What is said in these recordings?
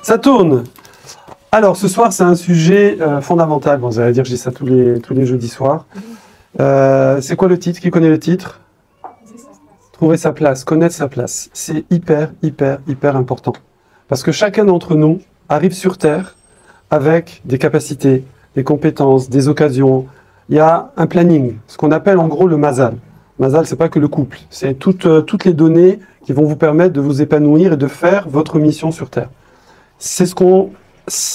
Ça tourne. Alors, ce soir, c'est un sujet fondamental. Bon, vous allez dire que je dis ça tous les jeudis soirs. C'est quoi le titre? Qui connaît le titre? Trouver sa place, connaître sa place. C'est hyper, hyper, hyper important. Parce que chacun d'entre nous arrive sur Terre avec des capacités, des compétences, des occasions. Il y a un planning, ce qu'on appelle en gros le mazal. Mazal, c'est pas que le couple. C'est toutes les données qui vont vous permettre de vous épanouir et de faire votre mission sur Terre. C'est ce qu'on...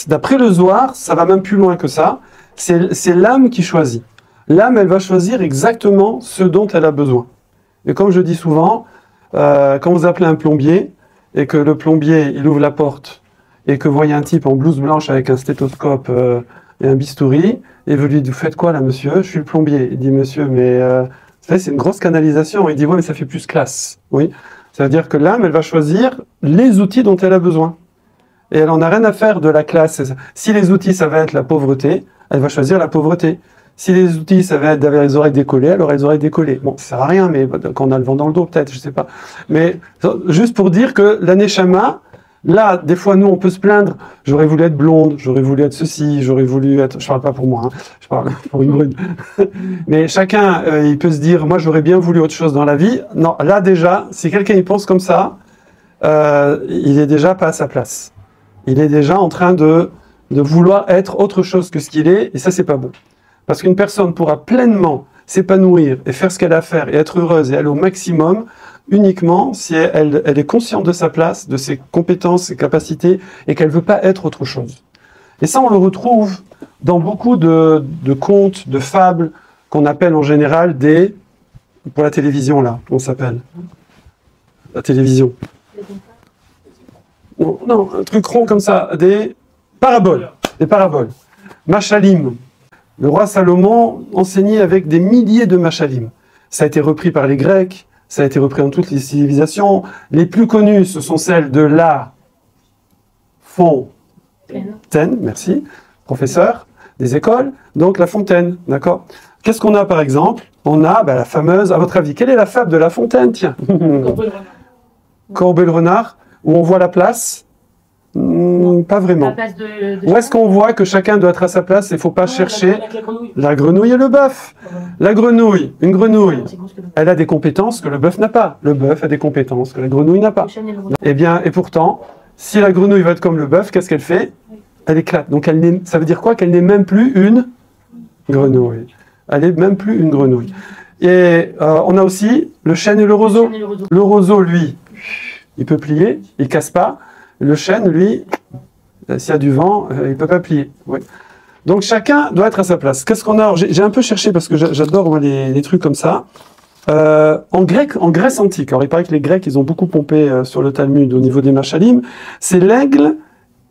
D'après le Zohar, ça va même plus loin que ça. C'est l'âme qui choisit. L'âme, elle va choisir exactement ce dont elle a besoin. Et comme je dis souvent, quand vous appelez un plombier, et que le plombier, il ouvre la porte, et que vous voyez un type en blouse blanche avec un stéthoscope et un bistouri, et vous lui dites, vous faites quoi là, monsieur? Je suis le plombier. Il dit, monsieur, mais c'est une grosse canalisation. Il dit, ouais, mais ça fait plus classe. Oui. Ça veut dire que l'âme, elle va choisir les outils dont elle a besoin. Et elle n'en a rien à faire de la classe. Si les outils, ça va être la pauvreté, elle va choisir la pauvreté. Si les outils, ça va être d'avoir les oreilles décollées, elle aura les oreilles décollées. Bon, ça sert à rien, mais quand on a le vent dans le dos, peut-être, je sais pas. Mais juste pour dire que la Neshama, là, des fois, nous, on peut se plaindre. J'aurais voulu être blonde, j'aurais voulu être ceci, j'aurais voulu être... Je parle pas pour moi, hein, je parle pour une brune. Mais chacun, il peut se dire, moi, j'aurais bien voulu autre chose dans la vie. Non, là, déjà, si quelqu'un y pense comme ça, il est déjà pas à sa place. Il est déjà en train de vouloir être autre chose que ce qu'il est, et ça, c'est pas bon. Parce qu'une personne pourra pleinement s'épanouir et faire ce qu'elle a à faire et être heureuse et aller au maximum uniquement si elle est consciente de sa place, de ses compétences, ses capacités et qu'elle ne veut pas être autre chose. Et ça, on le retrouve dans beaucoup de contes, de fables qu'on appelle en général des... Pour la télévision, là, on s'appelle. La télévision. Non, un truc rond comme ça, des paraboles. Des paraboles. Machalim. Le roi Salomon enseignait avec des milliers de machalim. Ça a été repris par les Grecs, ça a été repris dans toutes les civilisations. Les plus connues, ce sont celles de la Fontaine, merci, professeur des écoles, donc la Fontaine, d'accord? Qu'est-ce qu'on a par exemple? On a la fameuse, à votre avis, quelle est la fable de la Fontaine? Tiens, Corbeil le renard, où on voit la place. Pas vraiment. La place de Où est-ce qu'on voit que chacun doit être à sa place et il ne faut pas chercher la grenouille et le bœuf? La grenouille, une grenouille, elle a des compétences que le bœuf n'a pas. Le bœuf a des compétences que la grenouille n'a pas. Eh bien, et pourtant, si la grenouille va être comme le bœuf, qu'est-ce qu'elle fait? Elle éclate. Donc, ça veut dire quoi? Qu'elle n'est même plus une grenouille. Elle n'est même plus une grenouille. Et on a aussi le chêne et le roseau. Le roseau, lui, il peut plier, il ne casse pas. Le chêne, lui, s'il y a du vent, il ne peut pas plier. Oui. Donc chacun doit être à sa place. Qu'est-ce qu'on a? J'ai un peu cherché parce que j'adore moi, les trucs comme ça. En Grèce antique, alors il paraît que les Grecs, ils ont beaucoup pompé sur le Talmud au niveau des machalim, c'est l'aigle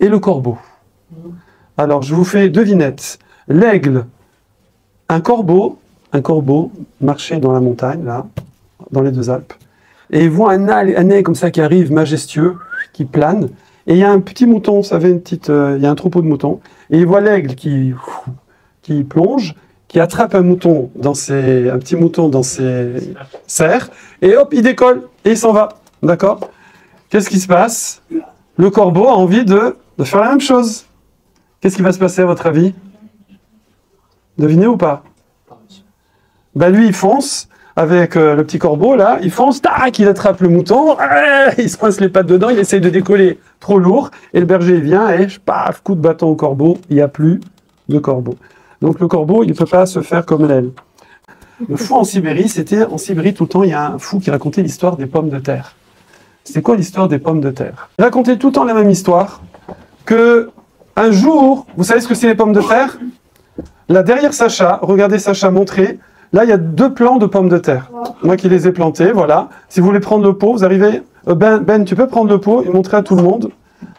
et le corbeau. Alors je vous fais devinette. L'aigle, un corbeau marchait dans la montagne, là, dans les deux Alpes, et il voit un aigle comme ça qui arrive, majestueux, qui plane, et il y a un petit mouton, vous savez, il y a un troupeau de moutons, et il voit l'aigle qui plonge, qui attrape un petit mouton dans ses serres, et hop, il décolle, et il s'en va, d'accord? Qu'est-ce qui se passe? Le corbeau a envie de faire la même chose. Qu'est-ce qui va se passer à votre avis? Devinez ou pas? Lui, il fonce, avec le petit corbeau, là, il fonce, tac, il attrape le mouton, il se coince les pattes dedans, il essaye de décoller trop lourd, et le berger il vient, et paf, coup de bâton au corbeau, il n'y a plus de corbeau. Donc le corbeau, il ne peut pas se faire comme l'aile. Le fou en Sibérie, en Sibérie tout le temps, il y a un fou qui racontait l'histoire des pommes de terre. C'est quoi l'histoire des pommes de terre? Il racontait tout le temps la même histoire, que un jour, vous savez ce que c'est les pommes de terre? Là, derrière Sacha, regardez Sacha montrer. Là, il y a 2 plants de pommes de terre. Moi qui les ai plantés, voilà. Si vous voulez prendre le pot, vous arrivez... Ben, tu peux prendre le pot et montrer à tout le monde.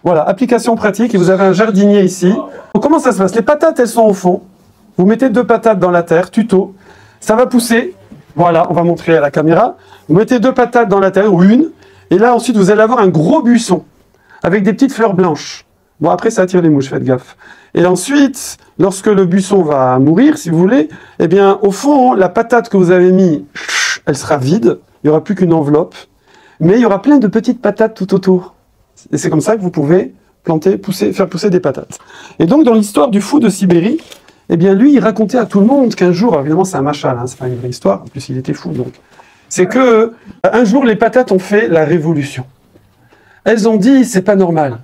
Voilà, application pratique. Et vous avez un jardinier ici. Donc, comment ça se passe? Les patates, elles sont au fond. Vous mettez 2 patates dans la terre, tuto. Ça va pousser. Voilà, on va montrer à la caméra. Vous mettez 2 patates dans la terre, ou une. Et là, ensuite, vous allez avoir un gros buisson avec des petites fleurs blanches. Bon, après, ça attire les mouches, faites gaffe. Et ensuite, lorsque le buisson va mourir, si vous voulez, eh bien, au fond, la patate que vous avez mise, elle sera vide, il n'y aura plus qu'une enveloppe, mais il y aura plein de petites patates tout autour. Et c'est comme ça que vous pouvez planter, faire pousser des patates. Et donc, dans l'histoire du fou de Sibérie, eh bien, lui, il racontait à tout le monde qu'un jour, évidemment, c'est un machal, hein, c'est pas une vraie histoire, en plus, il était fou, donc. C'est que, un jour, les patates ont fait la révolution. Elles ont dit, c'est pas normal.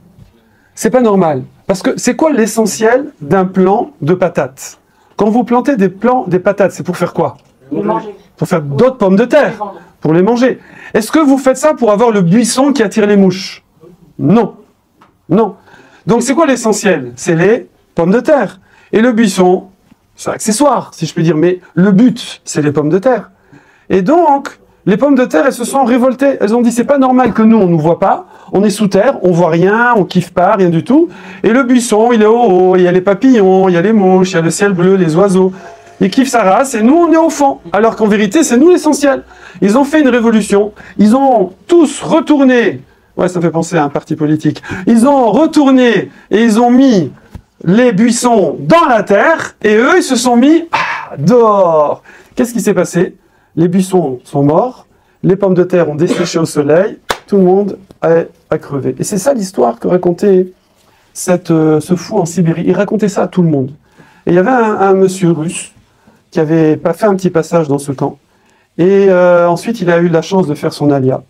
C'est pas normal. Parce que c'est quoi l'essentiel d'un plant de patates? Quand vous plantez des patates, c'est pour faire quoi? Les manger. Pour faire d'autres pommes de terre. Pour les manger. Est-ce que vous faites ça pour avoir le buisson qui attire les mouches? Non. Non. Donc c'est quoi l'essentiel? C'est les pommes de terre. Et le buisson, c'est accessoire, si je puis dire. Mais le but, c'est les pommes de terre. Et donc, les pommes de terre, elles se sont révoltées. Elles ont dit, c'est pas normal que nous, on nous voit pas. On est sous terre, on voit rien, on kiffe pas, rien du tout. Et le buisson, il est au haut, il y a les papillons, il y a les mouches, il y a le ciel bleu, les oiseaux. Ils kiffent sa race et nous, on est au fond. Alors qu'en vérité, c'est nous l'essentiel. Ils ont fait une révolution. Ils ont tous retourné. Ouais, ça fait penser à un parti politique. Ils ont retourné et ils ont mis les buissons dans la terre et eux, ils se sont mis dehors. Qu'est-ce qui s'est passé? Les buissons sont morts, les pommes de terre ont desséché au soleil, tout le monde a crevé. Et c'est ça l'histoire que racontait ce fou en Sibérie. Il racontait ça à tout le monde. Et il y avait un monsieur russe qui avait pas fait un petit passage dans ce camp. Et ensuite, il a eu la chance de faire son alia.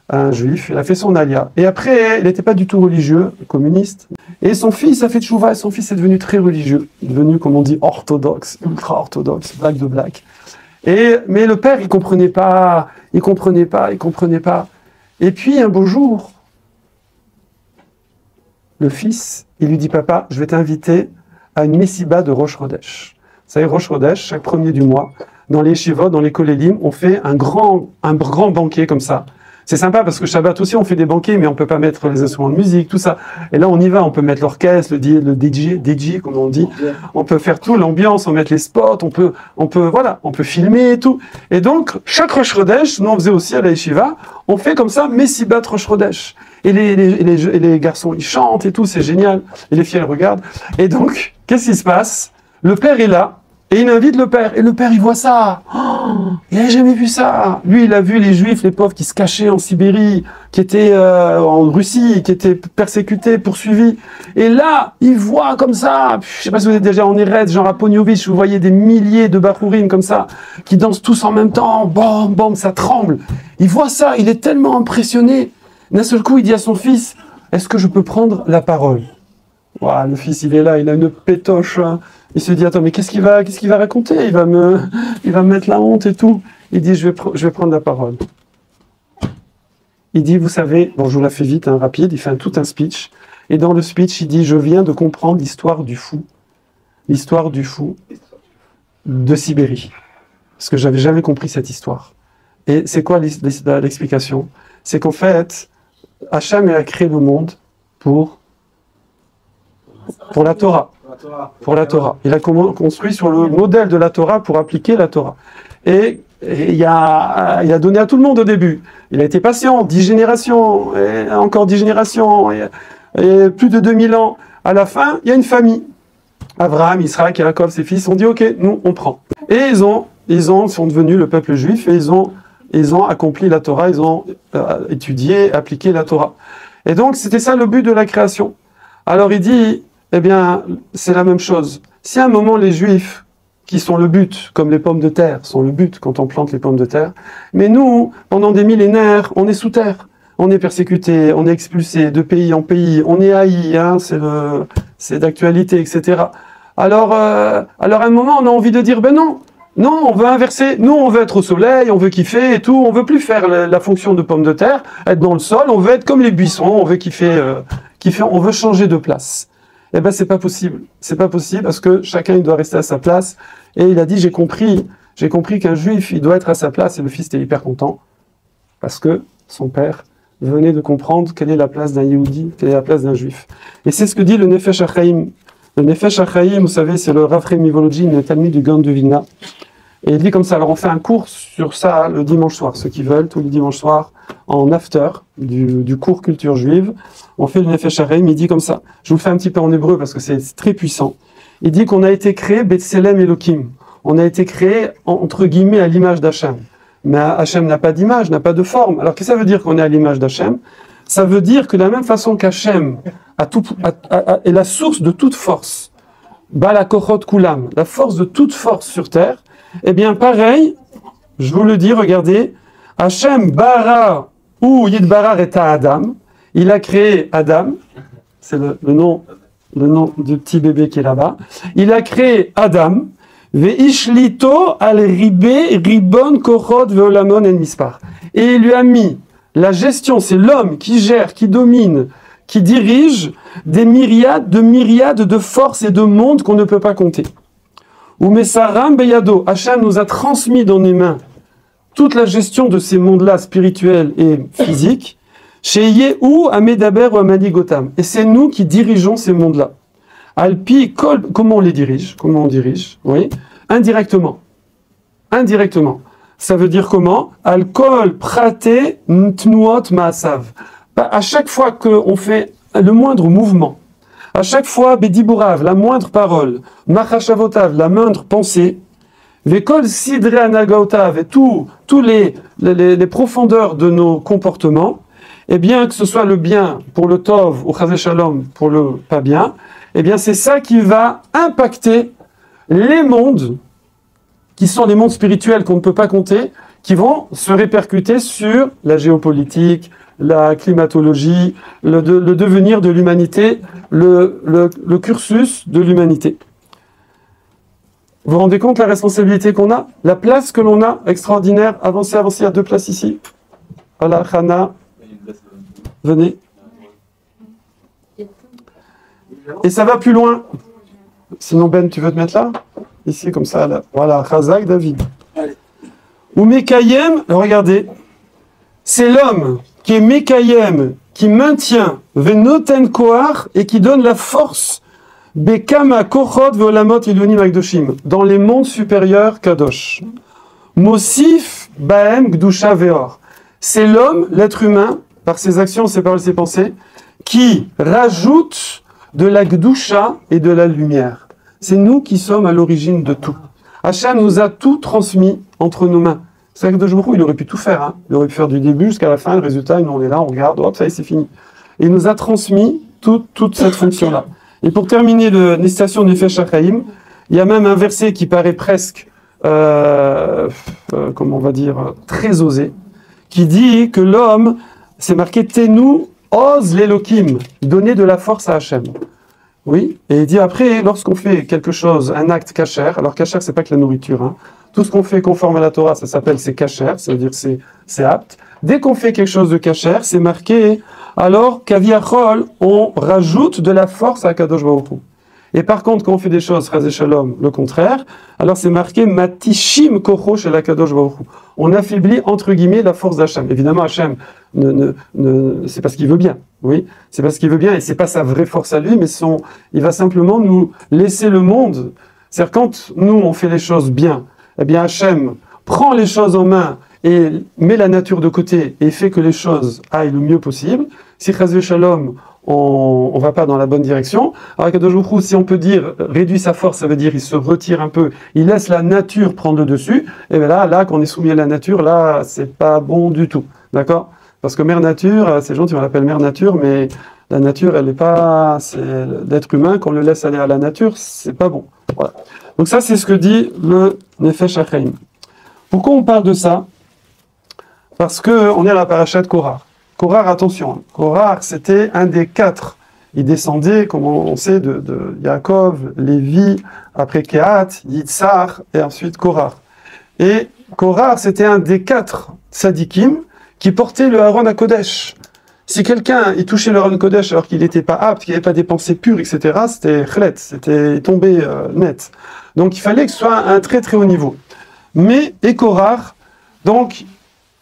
Un juif, il a fait son alia. Et après, il n'était pas du tout religieux, communiste. Et son fils a fait tchouva, et son fils est devenu très religieux. Il est devenu, comme on dit, orthodoxe, ultra orthodoxe, black de black. Mais le père, il comprenait pas. Et puis, un beau jour, le fils, il lui dit, papa, je vais t'inviter à une messiba de Rosh Chodesh. Vous savez, Rosh Chodesh, chaque premier du mois, dans les shivot, dans les kolélim, on fait un grand banquet comme ça. C'est sympa parce que Shabbat aussi, on fait des banquets, mais on peut pas mettre les instruments de musique, tout ça. Et là, on y va, on peut mettre l'orchestre, le DJ, comme on dit. On peut faire tout, l'ambiance, on met les spots, on peut filmer et tout. Et donc, chaque Rosh Chodesh, nous on faisait aussi à la Yeshiva, on fait comme ça, Messibat Rosh Chodesh. Et les garçons, ils chantent et tout, c'est génial. Et les filles, elles regardent. Et donc, qu'est-ce qui se passe? Le père est là, et il invite le père. Et le père, il voit ça. Oh, il n'a jamais vu ça. Lui, il a vu les juifs, les pauvres qui se cachaient en Sibérie, qui étaient en Russie, qui étaient persécutés, poursuivis. Et là, il voit comme ça. Je ne sais pas si vous êtes déjà en Eretz, genre à Poniovitch, vous voyez des milliers de Bachourines comme ça, qui dansent tous en même temps. Bam, bam, ça tremble. Il voit ça, il est tellement impressionné. D'un seul coup, il dit à son fils, est-ce que je peux prendre la parole? Wow, le fils, il est là, il a une pétoche. Hein. Il se dit, attends, mais qu'est-ce qu'il va raconter? Il va me mettre la honte et tout. Il dit, je vais prendre la parole. Il dit, vous savez, bon, je vous la fais vite, hein, rapide, il fait tout un speech. Et dans le speech, il dit, je viens de comprendre l'histoire du fou. L'histoire du fou de Sibérie. Parce que j'avais jamais compris cette histoire. Et c'est quoi l'explication? C'est qu'en fait, Hachem a créé le monde pour la Torah. Pour la Torah. Il a construit sur le modèle de la Torah pour appliquer la Torah. Et il a donné à tout le monde au début. Il a été patient, 10 générations, et encore 10 générations, et plus de 2000 ans. À la fin, il y a une famille. Abraham, Israël, Jacob, ses fils ont dit, ok, nous, on prend. Et ils sont devenus le peuple juif, et ils ont accompli la Torah, ils ont étudié, appliqué la Torah. Et donc, c'était ça le but de la création. Alors, il dit, eh bien, c'est la même chose. Si à un moment, les Juifs, qui sont le but, comme les pommes de terre, sont le but quand on plante les pommes de terre, mais nous, pendant des millénaires, on est sous terre. On est persécuté, on est expulsé de pays en pays, on est haï, hein, c'est d'actualité, etc. Alors, à un moment, on a envie de dire, ben non, on veut inverser. Nous, on veut être au soleil, on veut kiffer et tout. On veut plus faire la fonction de pomme de terre, être dans le sol. On veut être comme les buissons. On veut kiffer. On veut changer de place. Eh ben, c'est pas possible. C'est pas possible parce que chacun, il doit rester à sa place. Et il a dit, j'ai compris qu'un juif, il doit être à sa place. Et le fils était hyper content parce que son père venait de comprendre quelle est la place d'un Yehudi, quelle est la place d'un juif. Et c'est ce que dit le Nefesh HaChaim. Le Nefesh HaChaim, vous savez, c'est le Rav Chaim Mivolodjin, le Talmud du Gaon de Vilna. Et il dit comme ça, alors on fait un cours sur ça le dimanche soir, ceux qui veulent, tous les dimanches soirs, en after du cours culture juive. On fait le Nefesh HaChaim, il dit comme ça. Je vous le fais un petit peu en hébreu parce que c'est très puissant. Il dit qu'on a été créé Betselem Elohim. On a été créé, entre guillemets, à l'image d'Hachem. Mais Hachem n'a pas d'image, n'a pas de forme. Alors qu'est-ce que ça veut dire qu'on est à l'image d'Hachem? ça veut dire que de la même façon qu'Hachem est la source de toute force, Bala Kochot Kulam, la force de toute force sur terre, eh bien pareil, je vous le dis, regardez, Hachem bara ou Yidbarar et Adam, il a créé Adam, c'est le nom du petit bébé qui est là-bas, il a créé Adam, Veishlito al ribé ribon kochot veolamon en mispar. Et il lui a mis la gestion, c'est l'homme qui gère, qui domine, qui dirige des myriades de forces et de mondes qu'on ne peut pas compter. Ou Mesaram Beyado, Hachem nous a transmis dans les mains toute la gestion de ces mondes-là, spirituels et physiques, chez Yehu, Amedaber ou Amadigotam. Et c'est nous qui dirigeons ces mondes-là. Alpi, Kol, comment on les dirige? Comment on dirige? Oui, indirectement. Indirectement. Ça veut dire comment? Al-Kol, Prate, Ntnuot, Maasav. À chaque fois qu'on fait le moindre mouvement, à chaque fois, Bedibourav, la moindre parole, Machashavotav, la moindre pensée, Vekol Sidre Anagaotav, et tous les profondeurs de nos comportements, eh bien, que ce soit le bien pour le Tov ou Chazé Shalom pour le pas bien, eh bien, c'est ça qui va impacter les mondes, qui sont les mondes spirituels qu'on ne peut pas compter, qui vont se répercuter sur la géopolitique, la climatologie, le devenir de l'humanité, le cursus de l'humanité. Vous vous rendez compte la responsabilité qu'on a? La place que l'on a, extraordinaire. Avancez, il y a 2 places ici. Voilà, Hana, venez. Et ça va plus loin. Sinon, Ben, tu veux te mettre là? Ici, comme ça, là. Voilà, Chazak, David. Ou Mekayem, regardez, c'est l'homme qui est Mekayem, qui maintient Venoten Koar et qui donne la force Bekama Kochot Veolamot Ilonim Agdoshim dans les mondes supérieurs Kadosh. Mosif Baem Gdusha Veor. C'est l'homme, l'être humain, par ses actions, ses paroles, ses pensées, qui rajoute de la Gdusha et de la lumière. C'est nous qui sommes à l'origine de tout. Hachem nous a tout transmis entre nos mains. C'est vrai que Dosh Baruch Hu, il aurait pu tout faire. Hein. Il aurait pu faire du début jusqu'à la fin. Le résultat, nous, on est là, on regarde, hop, ça y est, c'est fini. Et il nous a transmis toute cette fonction-là. Et pour terminer les stations Nefesh HaChaim, il y a même un verset qui paraît presque, comment on va dire, très osé, qui dit que l'homme, c'est marqué Tenu Oz l'Elokim, donner de la force à Hachem. Oui, et il dit après, lorsqu'on fait quelque chose, un acte kasher, alors kasher, c'est pas que la nourriture, hein. Tout ce qu'on fait conforme à la Torah, ça s'appelle c'est kasher, ça veut dire c'est apte. Dès qu'on fait quelque chose de kasher, c'est marqué, alors kaviachol, on rajoute de la force à Kadosh Baruch Hu. Et par contre, quand on fait des choses, Chazé Shalom, le contraire, alors c'est marqué matishim kocho shel Kadosh Baruch Hu. On affaiblit, entre guillemets, la force d'Hachem. Évidemment, Hachem, c'est parce qu'il veut bien. Oui, c'est parce qu'il veut bien, et c'est pas sa vraie force à lui, mais il va simplement nous laisser le monde. C'est-à-dire, quand nous, on fait les choses bien, eh bien, Hachem prend les choses en main et met la nature de côté et fait que les choses aillent le mieux possible. Si Chazé Shalom, on va pas dans la bonne direction. Alors Kadosh Baruch Hu, si on peut dire réduit sa force, ça veut dire il se retire un peu, il laisse la nature prendre le dessus. Et bien là, quand on est soumis à la nature, là, c'est pas bon du tout, d'accord? Parce que Mère Nature, c'est gentil, on l'appelle Mère Nature, mais la nature, elle n'est pas, c'est l'être humain qu'on le laisse aller à la nature, c'est pas bon. Voilà. Donc ça, c'est ce que dit le Nefesh HaChaim. Pourquoi on parle de ça? Parce que on est à la paracha de Korach. Korach, attention, hein. Korach, c'était un des 4. Il descendait, comme on sait, de Yaakov, Lévi, après Kehat, Yitzhar, et ensuite Korach. Et Korach, c'était un des 4 tzadikim qui portait le Aaron à Kodesh. Si quelqu'un il touchait le Aaron Kodesh alors qu'il n'était pas apte, qu'il n'avait pas des pensées pures, etc., c'était chlet, c'était tombé net. Donc il fallait que ce soit un très très haut niveau. Mais, et Korach, donc,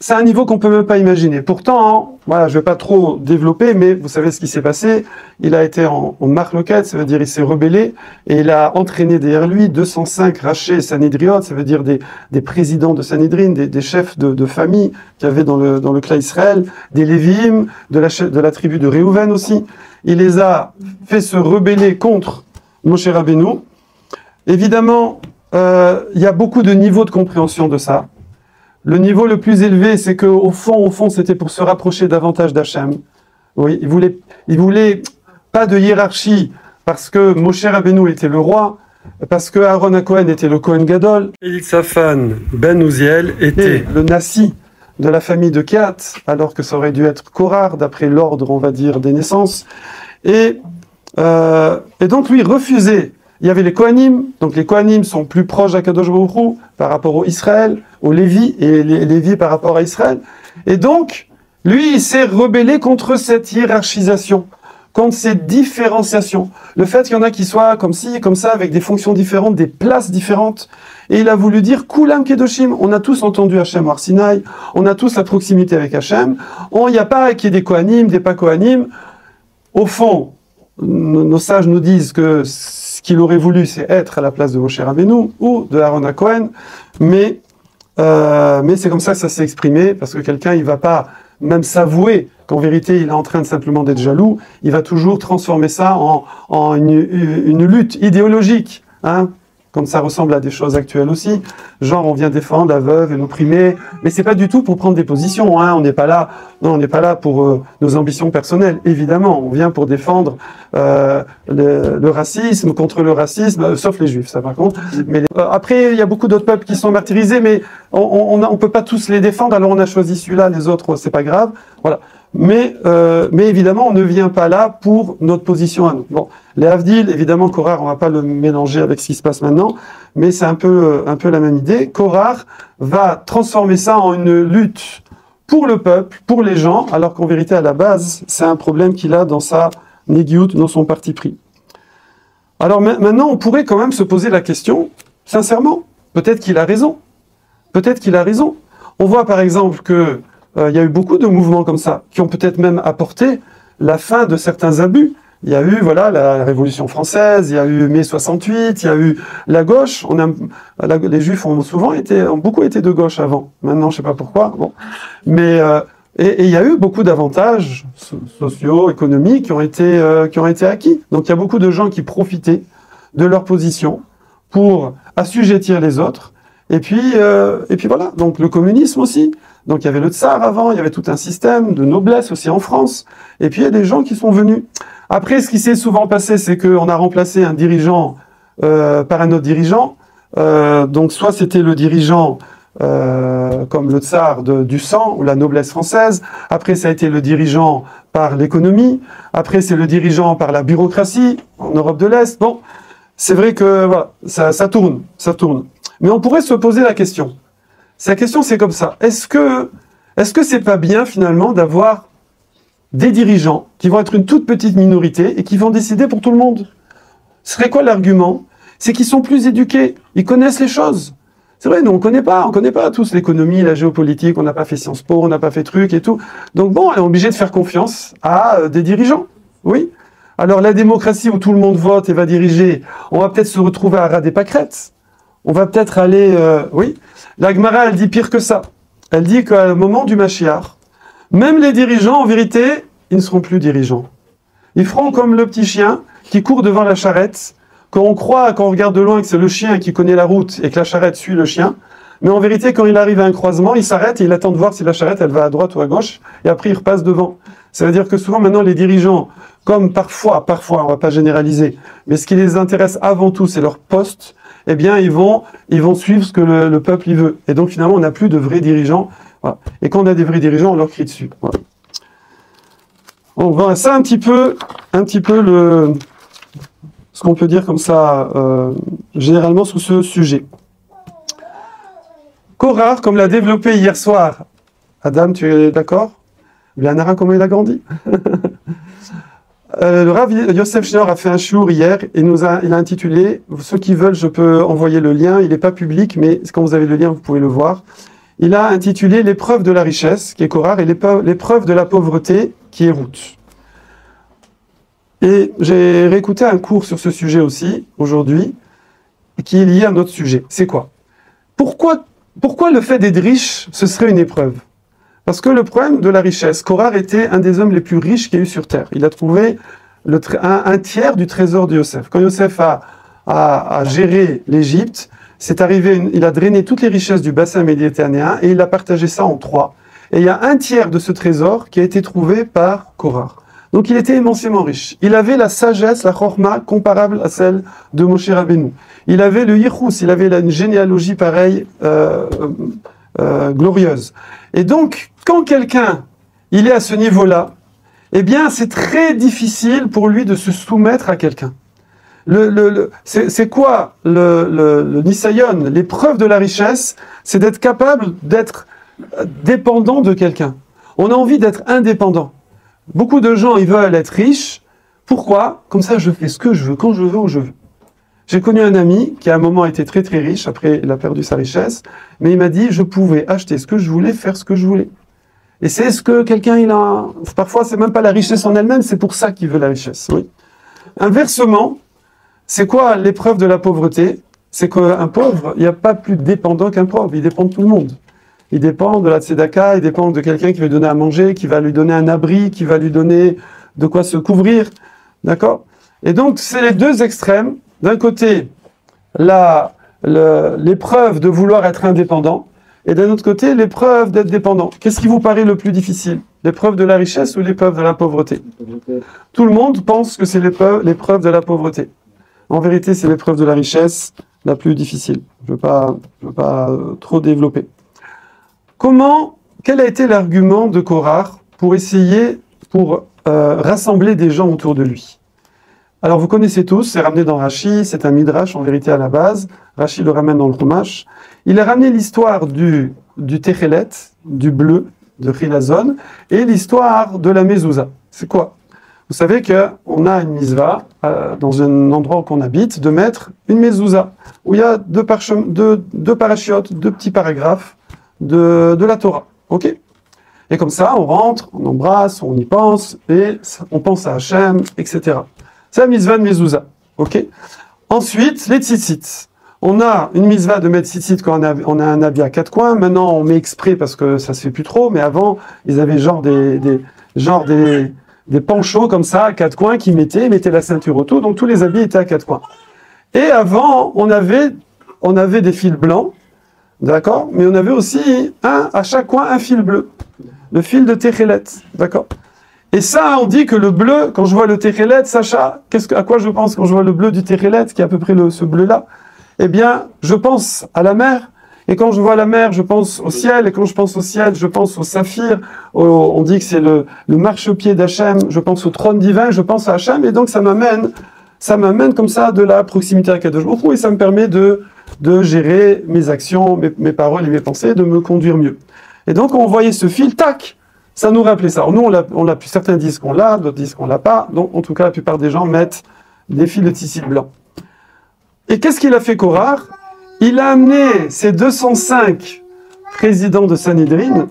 c'est un niveau qu'on ne peut même pas imaginer. Pourtant, voilà, je ne vais pas trop développer, mais vous savez ce qui s'est passé. Il a été en marloquette, ça veut dire il s'est rebellé, et il a entraîné derrière lui 205 rachés Sanhedriot, ça veut dire des présidents de Sanhedrin, des chefs de famille qu'il y avait dans le clan Israël, des Lévi'im, de la tribu de Réhouven aussi. Il les a fait se rebeller contre Moshe Rabbeinu. Évidemment, il y a beaucoup de niveaux de compréhension de ça. Le niveau le plus élevé, c'est qu'au fond, c'était pour se rapprocher davantage d'Hachem. Oui, il voulait pas de hiérarchie parce que Moshe Rabbeinu était le roi, parce que Aaron HaKohen était le Kohen Gadol. Elisaphan ben Uziel était le Nassi de la famille de Kehat, alors que ça aurait dû être Korah, d'après l'ordre, on va dire, des naissances. Et donc lui refusait. Il y avait les Kohanim, donc les Kohanim sont plus proches d'Akadosh Baruch Hu par rapport au Israël, aux Lévi, et les Lévi par rapport à Israël. Et donc, lui, il s'est rebellé contre cette hiérarchisation, contre cette différenciation. Le fait qu'il y en a qui soient comme ci, comme ça, avec des fonctions différentes, des places différentes. Et il a voulu dire Kulam Kedoshim. On a tous entendu Hachem Har Sinaï, on a tous la proximité avec Hachem. Il n'y a pas qu'il y ait des Kohanim, des pas Kohanim. Au fond, nos sages nous disent que ce qu'il aurait voulu, c'est être à la place de Moshe Rabbeinu ou de Aaron HaKohen, mais c'est comme ça que ça s'est exprimé, parce que quelqu'un, il va pas même s'avouer qu'en vérité, il est en train de simplement d'être jaloux, il va toujours transformer ça en une lutte idéologique, hein, comme ça ressemble à des choses actuelles aussi, genre on vient défendre la veuve et l'opprimé, mais c'est pas du tout pour prendre des positions, hein, on n'est pas là, non, on n'est pas là pour nos ambitions personnelles, évidemment, on vient pour défendre le racisme, contre le racisme, sauf les juifs, ça par contre, mais après, il y a beaucoup d'autres peuples qui sont martyrisés, mais on peut pas tous les défendre, alors on a choisi celui-là, les autres, c'est pas grave, voilà. Mais évidemment, on ne vient pas là pour notre position à nous. Bon, les Havdil, évidemment, Korah, on va pas le mélanger avec ce qui se passe maintenant, mais c'est un peu la même idée. Korah va transformer ça en une lutte pour le peuple, pour les gens, alors qu'en vérité, à la base, c'est un problème qu'il a dans sa négiout, dans son parti pris. Alors maintenant, on pourrait quand même se poser la question, sincèrement, peut-être qu'il a raison. Peut-être qu'il a raison. On voit par exemple que il y a eu beaucoup de mouvements comme ça, qui ont peut-être même apporté la fin de certains abus. Il y a eu, voilà, la Révolution française, il y a eu mai 68, il y a eu la gauche. Les Juifs ont beaucoup été de gauche avant. Maintenant, je sais pas pourquoi. Bon, mais et il y a eu beaucoup d'avantages sociaux, économiques qui ont été acquis. Donc, il y a beaucoup de gens qui profitaient de leur position pour assujettir les autres. Et puis voilà. Donc, le communisme aussi. Donc il y avait le tsar avant, il y avait tout un système de noblesse aussi en France. Et puis il y a des gens qui sont venus. Après, ce qui s'est souvent passé, c'est qu'on a remplacé un dirigeant par un autre dirigeant. Donc soit c'était le dirigeant comme le tsar du sang ou la noblesse française. Après, ça a été le dirigeant par l'économie. Après, c'est le dirigeant par la bureaucratie en Europe de l'Est. Bon, c'est vrai que voilà, ça tourne. Mais on pourrait se poser la question. La question, c'est comme ça. Est-ce que c'est pas bien, finalement, d'avoir des dirigeants qui vont être une toute petite minorité et qui vont décider pour tout le monde? Ce serait quoi l'argument? C'est qu'ils sont plus éduqués, ils connaissent les choses. C'est vrai, nous, on connaît pas tous l'économie, la géopolitique, on n'a pas fait Sciences Po, on n'a pas fait trucs et tout. Donc bon, on est obligé de faire confiance à des dirigeants. Oui. Alors, la démocratie où tout le monde vote et va diriger, on va peut-être se retrouver à ras des pâquerettes. On va peut-être aller... oui. La Gemara, elle dit pire que ça. Elle dit qu'à un moment du Mashiach, même les dirigeants, en vérité, ils ne seront plus dirigeants. Ils feront comme le petit chien qui court devant la charrette, quand on croit, quand on regarde de loin, que c'est le chien qui connaît la route et que la charrette suit le chien. Mais en vérité, quand il arrive à un croisement, il s'arrête et il attend de voir si la charrette, elle va à droite ou à gauche, et après il repasse devant. Ça veut dire que souvent, maintenant, les dirigeants, comme parfois, on va pas généraliser, mais ce qui les intéresse avant tout, c'est leur poste, eh bien, ils vont suivre ce que le peuple y veut. Et donc, finalement, on n'a plus de vrais dirigeants. Voilà. Et quand on a des vrais dirigeants, on leur crie dessus. Voilà. On voit ça un petit peu ce qu'on peut dire comme ça, généralement sur ce sujet. Korah, comme l'a développé hier soir, Adam, tu es d'accord? Nara, comment il a grandi? Le Rav Yosef Schneor a fait un shiur hier et il a intitulé, ceux qui veulent, je peux envoyer le lien, il n'est pas public, mais quand vous avez le lien, vous pouvez le voir. Il a intitulé l'épreuve de la richesse, qui est Korah, et l'épreuve de la pauvreté, qui est Ruth. Et j'ai réécouté un cours sur ce sujet aussi, aujourd'hui, qui est lié à notre sujet. C'est quoi? Pourquoi le fait d'être riche, ce serait une épreuve? Parce que le problème de la richesse, Korah était un des hommes les plus riches qu'il y a eu sur Terre. Il a trouvé un tiers du trésor de Yosef. Quand Yosef a géré l'Égypte, il a drainé toutes les richesses du bassin méditerranéen et il a partagé ça en 3. Et il y a un tiers de ce trésor qui a été trouvé par Korah. Donc il était immensément riche. Il avait la sagesse, la chorma, comparable à celle de Moshe Rabbeinu. Il avait le yichus, il avait une généalogie pareille, glorieuse. Et donc, quand quelqu'un, il est à ce niveau-là, eh bien, c'est très difficile pour lui de se soumettre à quelqu'un. C'est quoi le nisayon, l'épreuve de la richesse? C'est d'être capable d'être dépendant de quelqu'un. On a envie d'être indépendant. Beaucoup de gens, ils veulent être riches. Pourquoi? Comme ça, je fais ce que je veux, quand je veux, où je veux. J'ai connu un ami qui, à un moment, était très très riche. Après, il a perdu sa richesse. Mais il m'a dit, je pouvais acheter ce que je voulais, faire ce que je voulais. Et c'est ce que quelqu'un, il a... Parfois, c'est même pas la richesse en elle-même, c'est pour ça qu'il veut la richesse. Oui. Inversement, c'est quoi l'épreuve de la pauvreté? C'est qu'un pauvre, il n'y a pas plus dépendant qu'un pauvre. Il dépend de tout le monde. Il dépend de la tzedaka, il dépend de quelqu'un qui va lui donner à manger, qui va lui donner un abri, qui va lui donner de quoi se couvrir. D'accord? Et donc, c'est les deux extrêmes. D'un côté, l'épreuve de vouloir être indépendant, et d'un autre côté, l'épreuve d'être dépendant. Qu'est-ce qui vous paraît le plus difficile? L'épreuve de la richesse ou l'épreuve de la pauvreté? Tout le monde pense que c'est l'épreuve de la pauvreté. En vérité, c'est l'épreuve de la richesse la plus difficile. Je ne veux pas trop développer. Quel a été l'argument de Korah pour essayer, rassembler des gens autour de lui? Alors vous connaissez tous, c'est ramené dans Rashi, c'est un midrash en vérité à la base. Rashi le ramène dans le Chumash. Il a ramené l'histoire du Techelet, du bleu, de Chilazon, et l'histoire de la Mezouza. C'est quoi? Vous savez qu'on a une mitzvah, dans un endroit où on habite, de mettre une Mezouza, où il y a deux parachiotes, deux petits paragraphes, de la Torah, ok? Et comme ça, on rentre, on embrasse, on y pense, et on pense à Hachem, etc. C'est la mitzvah de Mezouza, ok? Ensuite, les tzitzit. On a une mitzvah de mettre tzitzit quand on a un habit à 4 coins. Maintenant, on met exprès parce que ça se fait plus trop, mais avant, ils avaient des panchos comme ça, à 4 coins, qui mettaient la ceinture autour, donc tous les habits étaient à 4 coins. Et avant, on avait des fils blancs, d'accord? Mais on avait aussi à chaque coin un fil bleu, le fil de Techelet, d'accord? Et ça, on dit que le bleu, quand je vois le Techelet, Sacha, à quoi je pense quand je vois le bleu du Techelet, qui est à peu près ce bleu-là? Eh bien, je pense à la mer, et quand je vois la mer, je pense au ciel, et quand je pense au ciel, je pense au saphir, on dit que c'est le marchepied d'Hachem, je pense au trône divin, je pense à Hachem, et donc ça m'amène comme ça de la proximité à Kadosh Baruch Hu, et ça me permet de gérer mes actions, mes paroles et mes pensées, de me conduire mieux. Et donc, on voyait ce fil, tac, ça nous rappelait ça. Nous, on l'a, certains disent qu'on l'a, d'autres disent qu'on l'a pas, donc en tout cas, la plupart des gens mettent des fils de tissu blanc. Et qu'est-ce qu'il a fait Korah? Il a amené ses 205 présidents de Sanhedrin,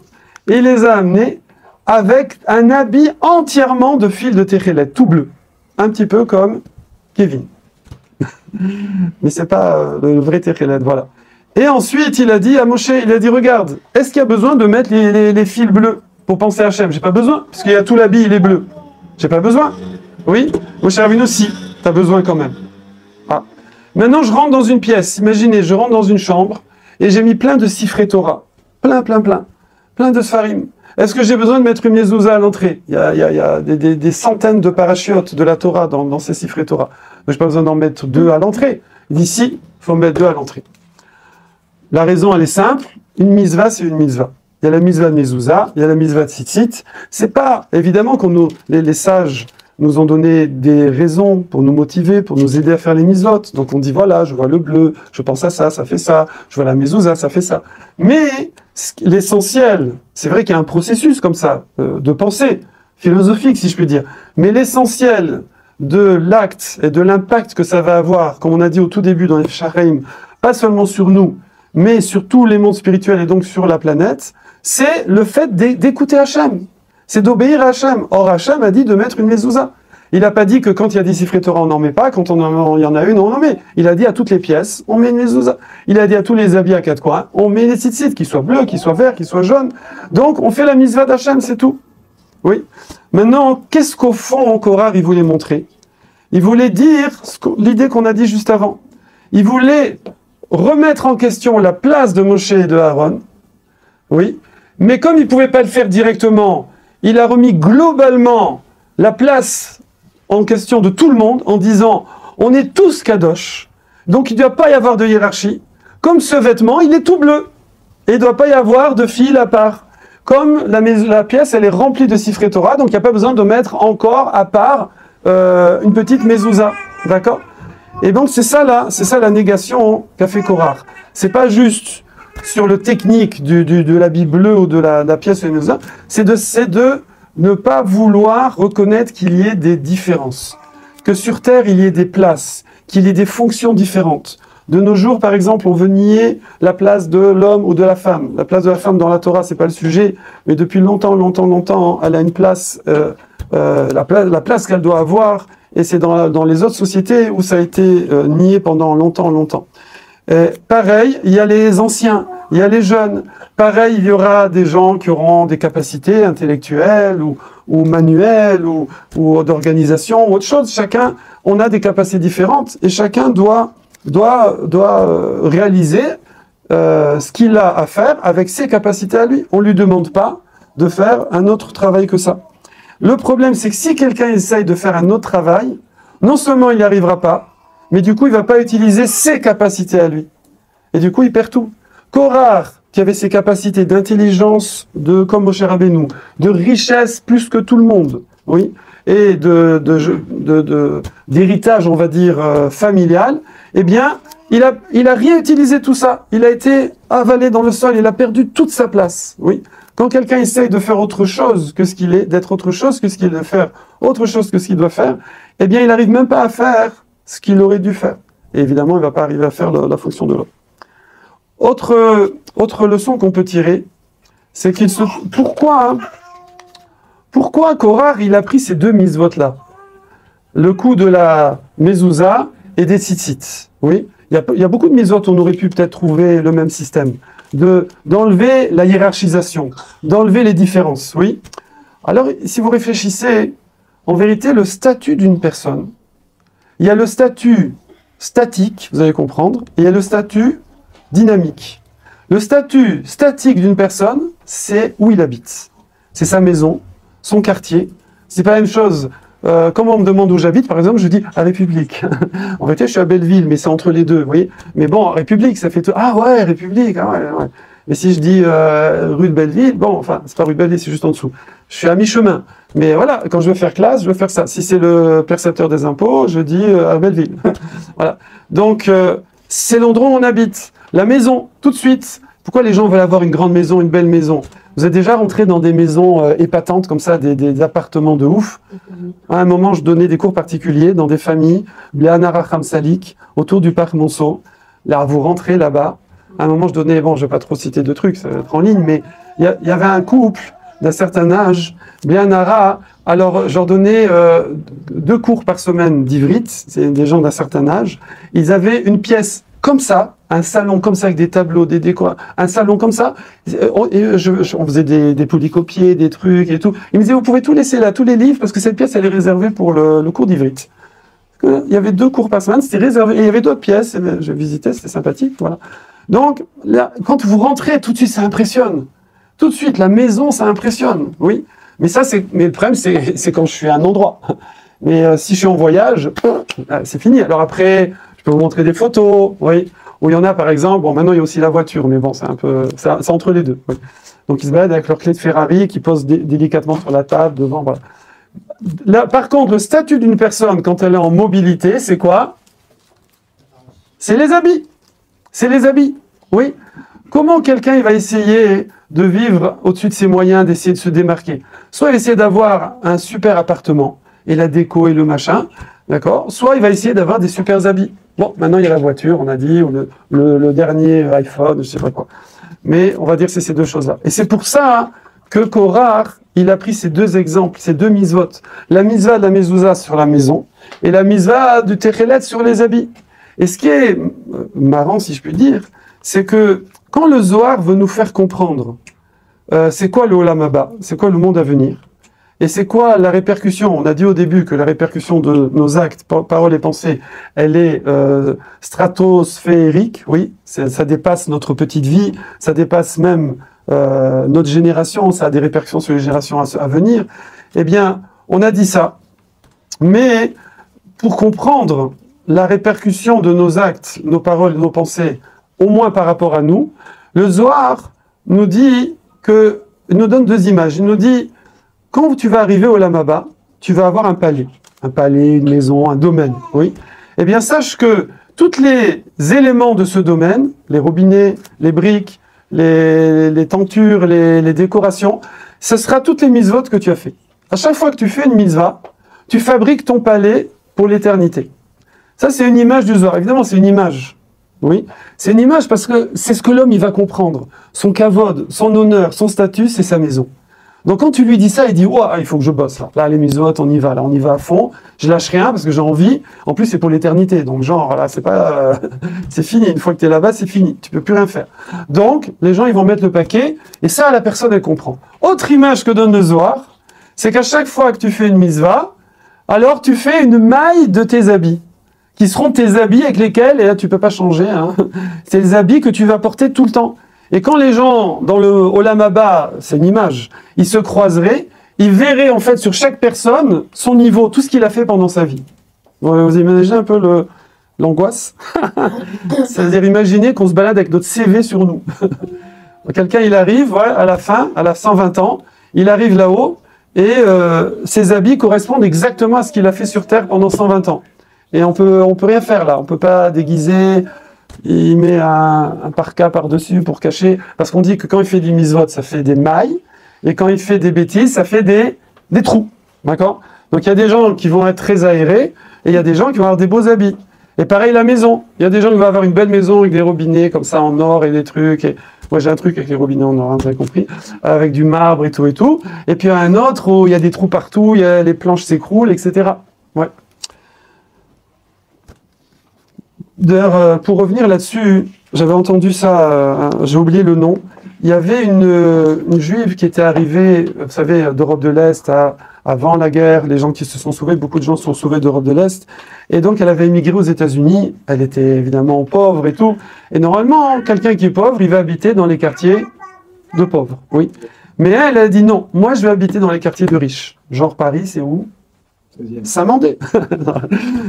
et il les a amenés avec un habit entièrement de fil de Techelet, tout bleu. Un petit peu comme Kevin. Mais c'est pas le vrai Techelet, voilà. Et ensuite, il a dit à Moshe, regarde, est-ce qu'il y a besoin de mettre les fils bleus pour penser à Hachem? J'ai pas besoin, parce qu'il y a tout l'habit, il est bleu. J'ai pas besoin. Oui, Moshe Rabbeinu aussi, t'as besoin quand même. Ah. Maintenant, je rentre dans une pièce. Imaginez, je rentre dans une chambre et j'ai mis plein de sifrei Torah. Plein de sfarim. Est-ce que j'ai besoin de mettre une mezouza à l'entrée? Il y a des centaines de parachiotes de la Torah dans ces sifrei Torah. Je n'ai pas besoin d'en mettre 2 à l'entrée. D'ici, il faut en mettre 2 à l'entrée. La raison, elle est simple. Une mitzvah, c'est une mitzvah. Il y a la mitzvah de mezouza, il y a la mitzvah de tzitzit. C'est pas, évidemment, les sages nous ont donné des raisons pour nous motiver, pour nous aider à faire les mitzvot. Donc on dit, voilà, je vois le bleu, je pense à ça, ça fait ça. Je vois la mezouza, ça fait ça. Mais l'essentiel, c'est vrai qu'il y a un processus comme ça, de pensée, philosophique, si je puis dire. Mais l'essentiel de l'acte et de l'impact que ça va avoir, comme on a dit au tout début dans les Shachaim, pas seulement sur nous, mais sur tous les mondes spirituels et donc sur la planète, c'est le fait d'écouter Hachem. C'est d'obéir à Hachem. Or, Hachem a dit de mettre une mezouza. Il n'a pas dit que quand il y a des sifrei Torah, on n'en met pas, quand il y en a une, on en met. Il a dit à toutes les pièces, on met une mezouza. Il a dit à tous les habits à 4 coins, on met les tzitzit, qu'ils soient bleus, qu'ils soient verts, qu'ils soient jaunes. Donc, on fait la mitzvah d'Hachem, c'est tout. Oui. Maintenant, qu'est-ce qu'au fond, Korah, il voulait montrer? Il voulait dire l'idée qu'on a dit juste avant. Il voulait remettre en question la place de Moshe et de Aaron. Oui. Mais comme il ne pouvait pas le faire directement, il a remis globalement la place en question de tout le monde en disant « on est tous kadosh, donc il ne doit pas y avoir de hiérarchie. Comme ce vêtement, il est tout bleu, et il ne doit pas y avoir de fil à part. Comme la pièce, elle est remplie de sifrei Torah, donc il n'y a pas besoin de mettre encore à part une petite mezouza. » D'accord? Et donc c'est ça la négation qu'a fait Korach. C'est pas juste sur le technique de l'habit bleu ou de la pièce de mezouza, c'est de ne pas vouloir reconnaître qu'il y ait des différences. Que sur Terre, il y ait des places, qu'il y ait des fonctions différentes. De nos jours, par exemple, on veut nier la place de l'homme ou de la femme. La place de la femme dans la Torah, c'est pas le sujet, mais depuis longtemps, elle a une place, la place qu'elle doit avoir, et c'est dans les autres sociétés où ça a été nié pendant longtemps. Pareil, il y a les anciens, il y a les jeunes. Pareil, il y aura des gens qui auront des capacités intellectuelles ou manuelles ou d'organisation ou autre chose. Chacun, on a des capacités différentes et chacun doit réaliser ce qu'il a à faire avec ses capacités à lui. On ne lui demande pas de faire un autre travail que ça. Le problème, c'est que si quelqu'un essaye de faire un autre travail, non seulement il n'y arrivera pas, mais du coup, il ne va pas utiliser ses capacités à lui. Et du coup, il perd tout. Korach, qui avait ses capacités d'intelligence, comme Moshe Rabbeinu, de richesse plus que tout le monde, oui, et d'héritage, on va dire, familial, eh bien, il a rien utilisé tout ça. Il a été avalé dans le sol, il a perdu toute sa place, oui. Quand quelqu'un essaye de faire autre chose que ce qu'il est, d'être autre chose que ce qu'il doit faire, autre chose que ce qu'il doit faire, eh bien, il n'arrive même pas à faire ce qu'il aurait dû faire. Et évidemment, il ne va pas arriver à faire la fonction de l'autre. Autre leçon qu'on peut tirer, c'est pourquoi Korach, il a pris ces deux mitzvot-là? Le coup de la mezouza et des tzitzit. Oui, il y a beaucoup de mitzvot où on aurait pu peut-être trouver le même système. D'enlever la hiérarchisation, d'enlever les différences, oui. Alors, si vous réfléchissez, en vérité, le statut d'une personne, il y a le statut statique, vous allez comprendre, et il y a le statut dynamique. Le statut statique d'une personne, c'est où il habite. C'est sa maison, son quartier. C'est pas la même chose. Quand on me demande où j'habite, par exemple, je dis à République. En réalité, je suis à Belleville, mais c'est entre les deux, vous voyez. Mais bon, République, ça fait tout. Ah ouais, République, ah ouais. Mais si je dis rue de Belleville, bon, enfin, c'est pas rue de Belleville, c'est juste en dessous. Je suis à mi-chemin. Mais voilà, quand je veux faire classe, je veux faire ça. Si c'est le percepteur des impôts, je dis à Belleville. Voilà. Donc, c'est l'endroit où on habite. La maison, tout de suite. Pourquoi les gens veulent avoir une grande maison, une belle maison? Vous êtes déjà rentré dans des maisons épatantes comme ça, des appartements de ouf. À un moment, je donnais des cours particuliers dans des familles, Blianara Khamsalik, autour du parc Monceau. Là, vous rentrez là-bas. À un moment, je donnais, bon, je vais pas trop citer de trucs, ça va être en ligne, mais il y avait un couple d'un certain âge, Blianara. Alors, je leur donnais 2 cours par semaine d'Ivrit, c'est des gens d'un certain âge. Ils avaient une pièce comme ça, un salon comme ça avec des tableaux, des décors, un salon comme ça. On faisait des polycopiés, des trucs et tout. Ils me disaient, vous pouvez tout laisser là, tous les livres, parce que cette pièce, elle est réservée pour le cours d'Ivrit. Il y avait 2 cours par semaine, c'était réservé. Et il y avait d'autres pièces, je visitais, c'était sympathique, voilà. Donc, là, quand vous rentrez, tout de suite, ça impressionne. Tout de suite, la maison, ça impressionne, oui. Mais le problème, c'est quand je suis à un endroit. Mais si je suis en voyage, c'est fini. Alors après, je peux vous montrer des photos, oui. Où il y en a, par exemple, bon, maintenant il y a aussi la voiture, mais bon, c'est un peu, c'est entre les deux. Oui. Donc ils se baladent avec leur clé de Ferrari, qui posent délicatement sur la table, devant, voilà. Là, par contre, le statut d'une personne, quand elle est en mobilité, c'est quoi? C'est les habits. C'est les habits, oui. Comment quelqu'un il va essayer de vivre au-dessus de ses moyens, d'essayer de se démarquer? Soit il va essayer d'avoir un super appartement, et la déco et le machin, d'accord? Soit il va essayer d'avoir des super habits. Bon, maintenant il y a la voiture, on a dit, ou le dernier iPhone, je sais pas quoi. Mais on va dire que c'est ces deux choses-là. Et c'est pour ça que Korach, il a pris ces 2 exemples, ces 2 mitzvot. La mitzvah de la mezouza sur la maison, et la mitzvah du techelet sur les habits. Et ce qui est marrant, si je puis dire, c'est que quand le Zohar veut nous faire comprendre c'est quoi le Olam Haba, c'est quoi le monde à venir, et c'est quoi la répercussion? On a dit au début que la répercussion de nos actes, paroles et pensées, elle est stratosphérique, oui, ça dépasse notre petite vie, ça dépasse même notre génération, ça a des répercussions sur les générations à venir. Eh bien, on a dit ça. Mais pour comprendre la répercussion de nos actes, nos paroles, nos pensées, au moins par rapport à nous, le Zohar nous dit que, il nous donne deux images. Il nous dit, quand tu vas arriver au Olam Haba, tu vas avoir un palais, une maison, un domaine, oui. Eh bien, sache que tous les éléments de ce domaine, les robinets, les briques, les tentures, les décorations, ce sera toutes les mitzvot que tu as fait. À chaque fois que tu fais une mitzvah, tu fabriques ton palais pour l'éternité. Ça, c'est une image du Zohar. Évidemment, c'est une image. Oui, c'est une image parce que c'est ce que l'homme il va comprendre. Son kavod, son honneur, son statut, c'est sa maison. Donc quand tu lui dis ça, il dit ouah, il faut que je bosse là. Là les mitzvot, on y va, là on y va à fond. Je lâche rien parce que j'ai envie. En plus c'est pour l'éternité. Donc genre là c'est pas, c'est fini. Une fois que tu es là-bas, c'est fini. Tu peux plus rien faire. Donc les gens ils vont mettre le paquet et ça la personne elle comprend. Autre image que donne le Zohar, c'est qu'à chaque fois que tu fais une mitzvah, alors tu fais une maille de tes habits, qui seront tes habits avec lesquels, et là tu peux pas changer, hein, c'est les habits que tu vas porter tout le temps. Et quand les gens, dans le Olam Haba, c'est une image, ils se croiseraient, ils verraient en fait sur chaque personne son niveau, tout ce qu'il a fait pendant sa vie. Vous imaginez un peu l'angoisse? C'est-à-dire imaginer qu'on se balade avec notre CV sur nous. Quelqu'un il arrive, ouais, à la fin, à la 120 ans, il arrive là-haut, et ses habits correspondent exactement à ce qu'il a fait sur Terre pendant 120 ans. Et on peut rien faire là, on peut pas déguiser, il met un parka par-dessus pour cacher, parce qu'on dit que quand il fait des mitzvot, ça fait des mailles, et quand il fait des bêtises, ça fait des trous, d'accord? Donc il y a des gens qui vont être très aérés, et il y a des gens qui vont avoir des beaux habits. Et pareil la maison, il y a des gens qui vont avoir une belle maison avec des robinets comme ça en or et des trucs, et moi j'ai un truc avec les robinets en or, hein, vous avez compris, avec du marbre et tout, et puis il y a un autre où il y a des trous partout, il y a les planches s'écroulent, etc. Ouais. D'ailleurs, pour revenir là-dessus, j'avais entendu ça, j'ai oublié le nom. Il y avait une juive qui était arrivée, vous savez, d'Europe de l'Est avant la guerre. Les gens qui se sont sauvés, beaucoup de gens se sont sauvés d'Europe de l'Est. Et donc, elle avait émigré aux États-Unis. Elle était évidemment pauvre et tout. Et normalement, quelqu'un qui est pauvre, il va habiter dans les quartiers de pauvres, oui. Mais elle a dit non, moi je vais habiter dans les quartiers de riches. Genre Paris, c'est où? Saint-Mandé,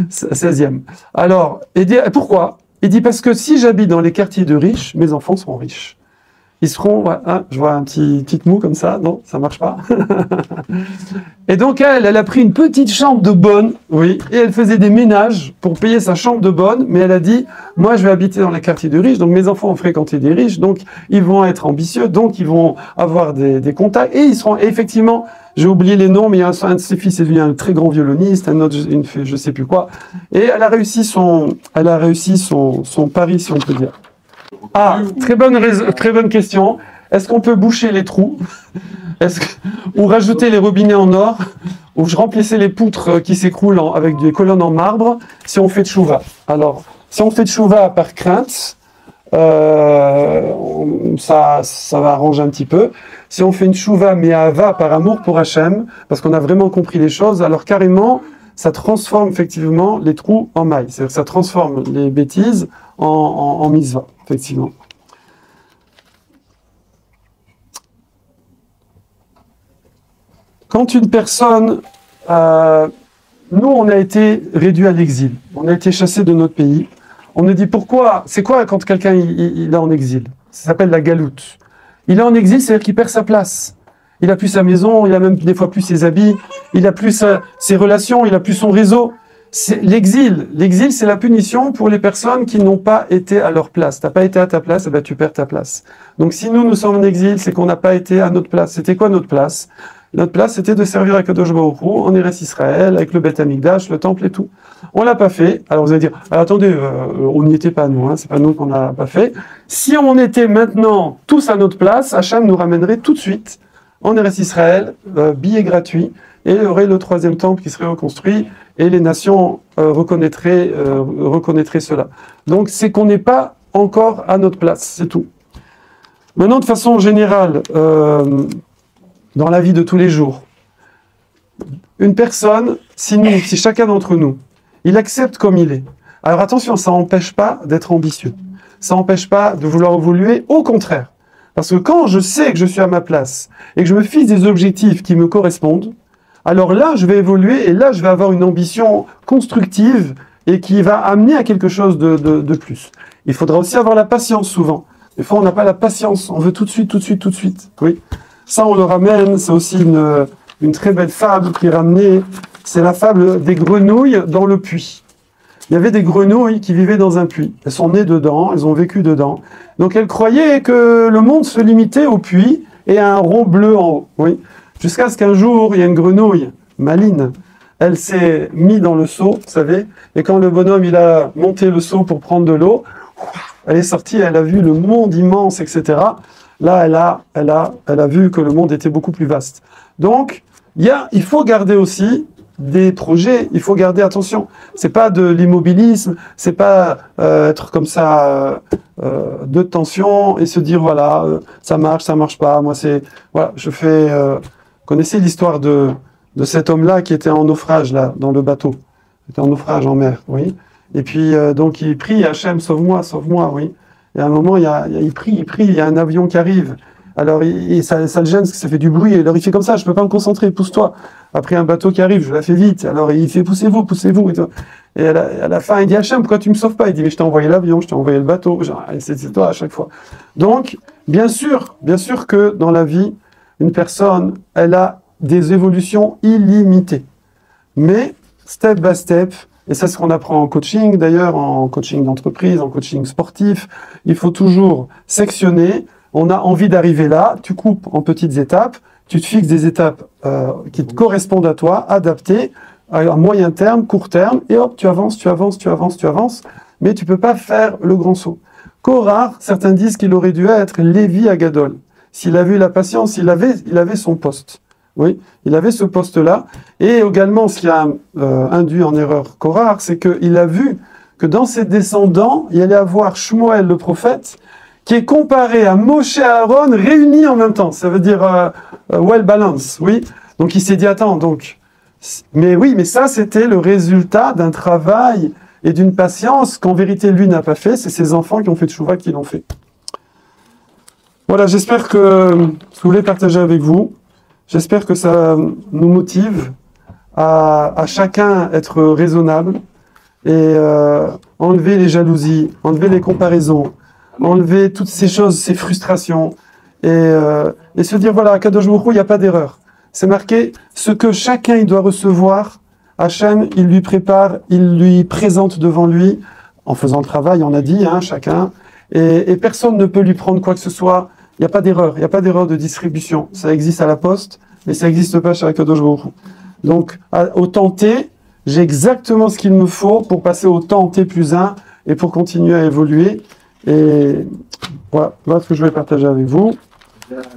16e. Alors, il dit, pourquoi? Il dit parce que si j'habite dans les quartiers de riches, mes enfants seront riches. Ils seront, ouais, hein, je vois un petit mou comme ça, non, ça marche pas. Et donc elle a pris une petite chambre de bonne, oui, et elle faisait des ménages pour payer sa chambre de bonne, mais elle a dit, moi je vais habiter dans les quartiers de riches, donc mes enfants vont fréquenter des riches, donc ils vont être ambitieux, donc ils vont avoir des contacts, et ils seront, et effectivement, j'ai oublié les noms, mais il y a un de ses fils est devenu un très grand violoniste, un autre, je sais plus quoi, et elle a réussi son pari, si on peut dire. Ah, très bonne question. Est-ce qu'on peut boucher les trous? Ou rajouter les robinets en or? Ou je remplissais les poutres qui s'écroulent avec des colonnes en marbre si on fait tchouva? Alors, si on fait tchouva par crainte, ça va arranger un petit peu. Si on fait une tchouva mais ava par amour pour Hachem, parce qu'on a vraiment compris les choses, alors carrément, ça transforme effectivement les trous en mailles. C'est-à-dire que ça transforme les bêtises en mitzvah, effectivement. Quand une personne... nous, on a été réduits à l'exil. On a été chassés de notre pays. On nous dit pourquoi... C'est quoi quand quelqu'un il est en exil? Ça s'appelle la galoute. Il est en exil, c'est-à-dire qu'il perd sa place. Il a plus sa maison, il a même des fois plus ses habits, il a plus ses relations, il a plus son réseau. L'exil, c'est la punition pour les personnes qui n'ont pas été à leur place. T'as pas été à ta place, eh ben tu perds ta place. Donc si nous sommes en exil, c'est qu'on n'a pas été à notre place. C'était quoi notre place? Notre place, c'était de servir à Kadosh Baruch Hu en Eretz Israël, avec le Beth Amikdash, le temple et tout. On l'a pas fait. Alors vous allez dire, attendez, on n'y était pas nous, hein, c'est pas nous qu'on n'a pas fait. Si on était maintenant tous à notre place, Hachem nous ramènerait tout de suite en Eretz Israël, billet gratuit, et il y aurait le 3e temple qui serait reconstruit, et les nations reconnaîtraient cela. Donc c'est qu'on n'est pas encore à notre place, c'est tout. Maintenant, de façon générale, dans la vie de tous les jours, une personne, si chacun d'entre nous, il accepte comme il est. Alors attention, ça n'empêche pas d'être ambitieux. Ça n'empêche pas de vouloir évoluer, au contraire. Parce que quand je sais que je suis à ma place et que je me fixe des objectifs qui me correspondent, alors là, je vais évoluer et là, je vais avoir une ambition constructive et qui va amener à quelque chose de plus. Il faudra aussi avoir la patience souvent. Des fois, on n'a pas la patience, on veut tout de suite, tout de suite, tout de suite. Oui. Ça, on le ramène, c'est aussi une très belle fable qui est ramenée, c'est la fable des grenouilles dans le puits. Il y avait des grenouilles qui vivaient dans un puits. Elles sont nées dedans, elles ont vécu dedans. Donc elles croyaient que le monde se limitait au puits et à un rond bleu en haut. Oui. Jusqu'à ce qu'un jour, il y a une grenouille maligne. Elle s'est mise dans le seau, vous savez, et quand le bonhomme il a monté le seau pour prendre de l'eau, elle est sortie, elle a vu le monde immense, etc. Là, elle a vu que le monde était beaucoup plus vaste. Donc, il faut garder aussi des projets, il faut garder attention. C'est pas de l'immobilisme, c'est pas être comme ça de tension et se dire voilà, ça marche pas. Moi c'est voilà, je fais. Connaissez l'histoire de cet homme-là qui était en naufrage là dans le bateau, il était en naufrage en mer, oui. Et puis donc il prie Hachem, sauve-moi, oui. Et à un moment il prie, il y a un avion qui arrive. Alors, ça le gêne parce que ça fait du bruit. Alors, il fait comme ça, je peux pas me concentrer, pousse-toi. Après, un bateau qui arrive, je la fais vite. Alors, il fait poussez-vous. Et à la fin, il dit Hachem, pourquoi tu me sauves pas? Il dit mais je t'ai envoyé l'avion, je t'ai envoyé le bateau. C'est toi à chaque fois. Donc, bien sûr que dans la vie, une personne, elle a des évolutions illimitées. Mais, step by step, et c'est ce qu'on apprend en coaching d'ailleurs, en coaching d'entreprise, en coaching sportif, il faut toujours sectionner. On a envie d'arriver là, tu coupes en petites étapes, tu te fixes des étapes qui te correspondent à toi, adaptées, à moyen terme, court terme, et hop, tu avances, mais tu peux pas faire le grand saut. Korah, certains disent qu'il aurait dû être Lévi Agadol. S'il avait eu la patience, il avait son poste. Oui, il avait ce poste-là. Et également, ce qui a induit en erreur Korah, c'est qu'il a vu que dans ses descendants, il allait avoir Shmuel le prophète, qui est comparé à Moshe et Aaron réunis en même temps. Ça veut dire well balance, oui. Donc il s'est dit, attends, donc... Mais ça, c'était le résultat d'un travail et d'une patience qu'en vérité, lui n'a pas fait. C'est ses enfants qui ont fait tchouva qui l'ont fait. Voilà, j'espère que je voulais partager avec vous. J'espère que ça nous motive à chacun être raisonnable et enlever les jalousies, enlever les comparaisons, enlever toutes ces choses, ces frustrations, et se dire, voilà, à Kadosh Baruch Hu, il n'y a pas d'erreur. C'est marqué, ce que chacun il doit recevoir, Hachem, il lui prépare, il lui présente devant lui, en faisant le travail, on a dit, hein, chacun, et personne ne peut lui prendre quoi que ce soit. Il n'y a pas d'erreur, il n'y a pas d'erreur de distribution. Ça existe à la poste, mais ça n'existe pas chez Kadosh Baruch Hu. Donc, au temps T, j'ai exactement ce qu'il me faut pour passer au temps T+1 et pour continuer à évoluer. Et voilà ce que je vais partager avec vous.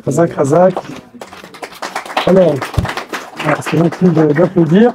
Razak. Alors, c'est gentil d'applaudir.